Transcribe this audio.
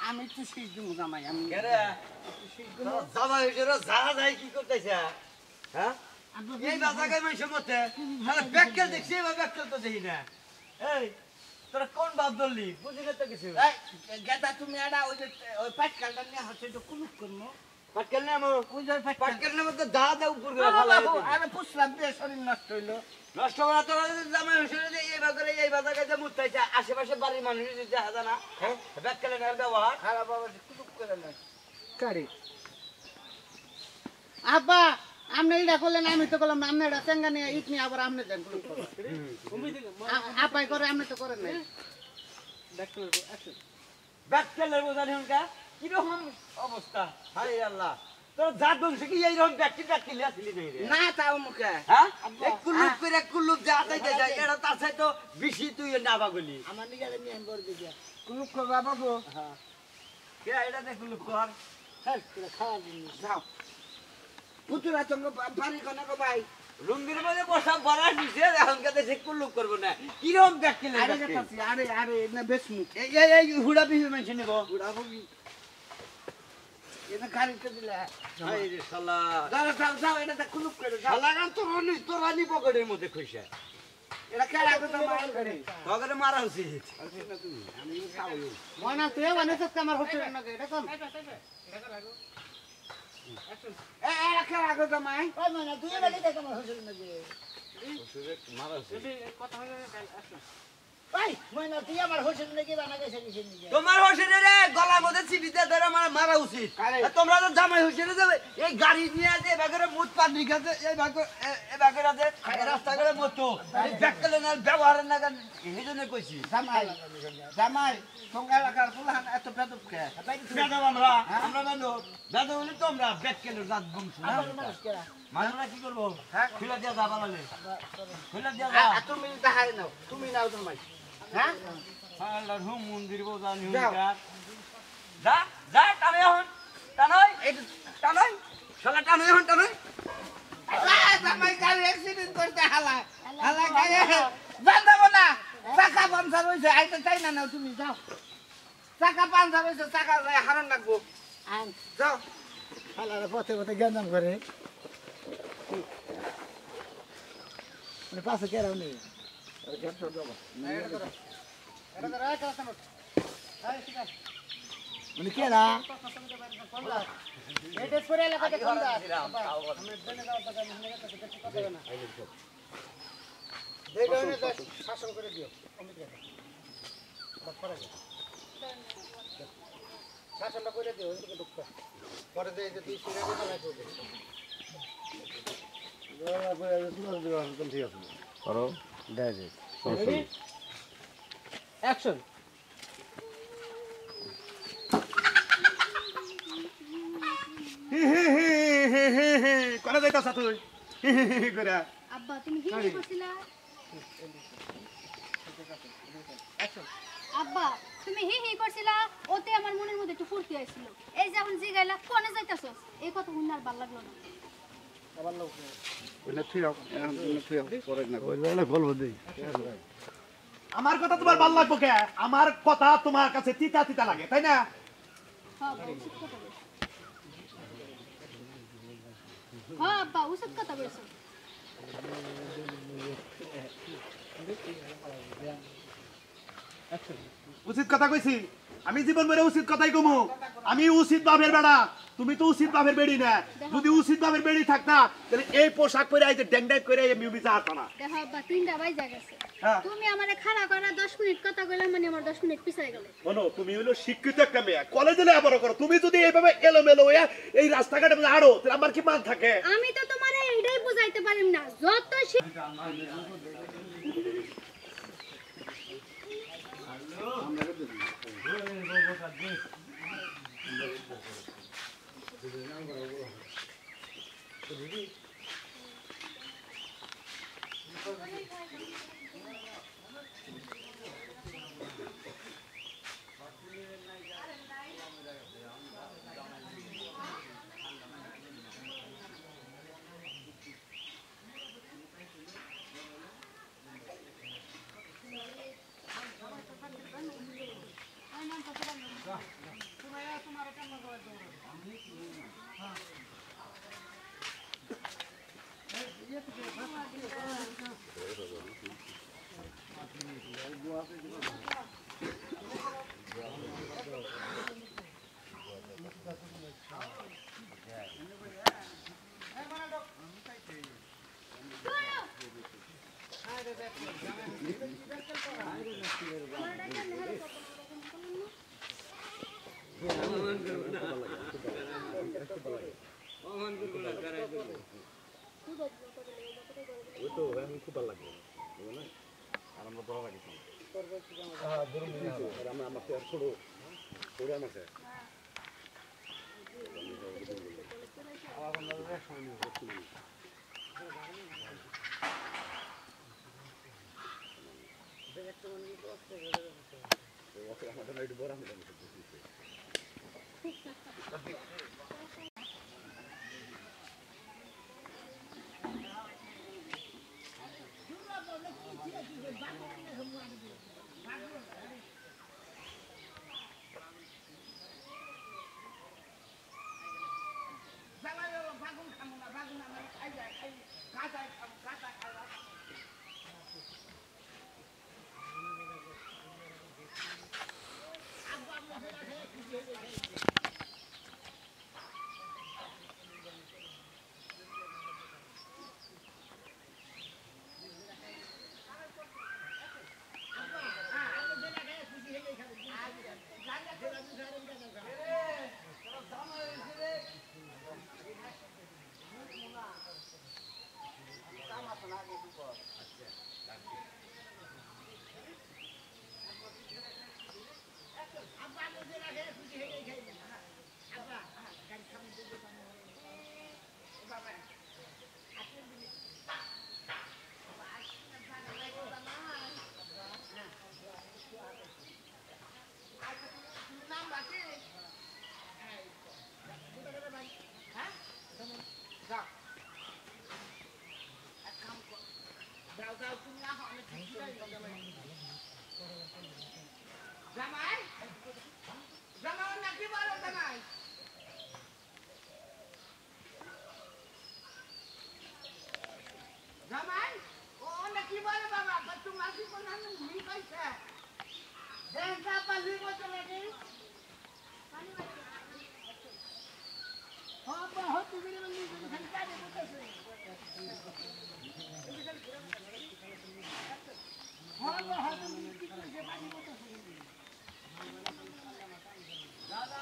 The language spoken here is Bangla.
আমি তো শীষ দিব জামাই আমি জামাই হিসেবে যারা যায় কি করতেছে হ্যাঁ এই বাজাগায় মানুষের মধ্যে ব্যাককেল দেখছি এবার ব্যাককেল তো দেখি না এই তোরা কোন বাপ ধরলি বুঝি না তো কিছু গেদা তুমি এটা ওই যে ওই পাটকালটা নিয়ে হচ্ছে তো কুলুপ করবো পাটকেল নামো ওই যে পাটকেল নামো তো দাদা উপর করে ফেলা আরে পুষলাম দিয়ে শরীর নষ্ট হইলো নষ্ট করা তোরা জামাই হিসেবে এই বাজারে এই বাজাগায় যে মুতাইছে আশেপাশে বাড়ির মানুষ দেখা যায় না হ্যাঁ ব্যাককেলের ব্যবহার খারাপ বাবা কুলুপ করে না কারি আব্বা আপনি এটা করলেন আমি তো করলাম আপনি এটা চেঙ্গা নিয়ে ইট নিয়ে আবার আপনি দেন আপাই করে আপনি তো করেন নাই ব্যাককেলের বোঝা নিহনকা কিরকম অবস্থা হায় আল্লাহ তোর জাত বংশ কি এইরকম ব্যাককেল আসলি নাই রে না তাও মুখে হ্যাঁ এক কুলুপ করে কুলুপ যা যাইতে যায় এটা তার সাথে তো বেশি তুই না বাগলি আমার নিগালে নিয়ে আমি বড় দিকে কুলুপ কর বাবা গো হ্যাঁ কে এটা দেখ কুলুপ কর হ্যাঁ খাওয়া দিন যাও পুতুরা সঙ্গে বাড়ি কোনে গো ভাই রুঙ্গির মধ্যে বসা বড়া নিচে এখন কাছে সে কুলুপ করবো না কিরকম ব্যাককেল আরে কাছে আরে আরে না বেশ মুখ এই এই হুড়া বিহি মেনশন নিব বুড়া হবি এটা খারিতে দিলে হায় রে শালা যাও যাও যাও এটা কুলুপ করে যাও শালা গান তোর রানি পকেটের মধ্যে খুইছে এটা কে রাখো তো মার করে তোকে মারা উচিত আমি খাও মনা তুই মানে তো আমার হচ্ছে না এটা কোন এ কে রাখো তো মাই ওই মনা তুই বলি দেখ আমার হচ্ছে না মারা উচিত কথা হয়ে আসো ভাই মনা তুই আমার হচ্ছে না কি বানা গেছে নিছে নিছে তোমার হোসেনে রে গলার মধ্যে চিবিতে ধরে মারা উচিত তোমরা তো জামাই হোসেনে যাবে এই গাড়ি নিয়ে যে বাগের মুত পানি খাতে এই বাগের আছে রাস্তা করে মতো এই ব্যাককেল না ব্যবহারের না এই জন্য কইছি জামাই জামাই সঙ্গে লাগার ফুলহান এত বেদব কে বেদব আমরা বেদব হলে তোমরা ব্যাককেলের জাত বংশ মানুষরা কি করবো হ্যাঁ খুলে দিয়া যাবা লাগে খুলে দিয়া যা তুমি তাহাই নাও তুমি নাও জামাই হ্যাঁ আল্লাহ হুম মন্দির বোঝানি যা যা টানে এখন টানই এই টানই শালা টানই এখন টানই জামাই গাড়ি অ্যাক্সিডেন্ট করতে হালা হালা গায়ে বাঁধাবো না চাকা পাঞ্চার হয়েছে আইতে চাই না নাও তুমি যাও চাকা পাঞ্চার হয়েছে চাকা হারান লাগবো যাও হালার পথে পথে গেঞ্জাম করে পাশে কেরাও নেই মানে কেরা শাসন করে দিও শাসনটা করে দিও পরে তুই ঠিক আছে করো অ্যাকশন কোন যাইতাছ তুই করে আব্বা তুমি হিন্দি করছিলা আব্বা তুমি হি করছিলা ওতে আমার মনের মধ্যে একটু ফুর্তি আইছিল এই যে এখন জিগাইলা কোনে যাইতাছস এই কথা শুনে আর ভালো লাগলো না আবার লোক ওইনা তুই পরে না কইলা বলবো দেই আমার কথা তোমার ভালো লাগবে কে আমার কথা তোমার কাছে তিতা তিতা লাগে তাই না হ্যাঁ আব্বা উচিত কথা বলছো উচিত কথা কইছি আমি জীবন ভরে উচিত কথাই কমু আমি উচিত বাপের বেড়া তুমি তো উচিত বাপের বেড়ি না যদি উচিত বাপের বেড়ি থাকতা তাহলে এই পোশাক পরে আইতে ড্যাং ড্যাং করে এই মিউজিক আসতো না দেখো আব্বা 3টা বাজে গেছে হ্যাঁ তুমি আমারে খাড়া করা 10 মিনিট কথা কইলা মানে আমার 10 মিনিট পিছায় গেল শোনো তুমি হলো শিক্ষিত একটা মেয়ে কলেজে লেখাপড়া করো তুমি যদি এইভাবে এলোমেলো হয়ে এই রাস্তাঘাটে আড়ো তাহলে আমার কি মান থাকে আমি তো তোমারে এইটাই বুঝাইতে পারিম না যত ওই তো এখন খুব ভালো লাগে বুঝলে আর আমরা বড় লাগে আমরা আমার ছোট ছোট আমার একটু বড় জামাই জামাই নাকি বলো জামাই জামাই ও নাকি বলে বাবা তোমার কি কোন ভুল কইছে দেখা পালি কত লাগে হ্যাঁ বহুত দিন মানে সংখ্যা দে বলতেছে হ্যাঁ হ্যাঁ তুমি কি কইছে পানি বলতেছে দাদা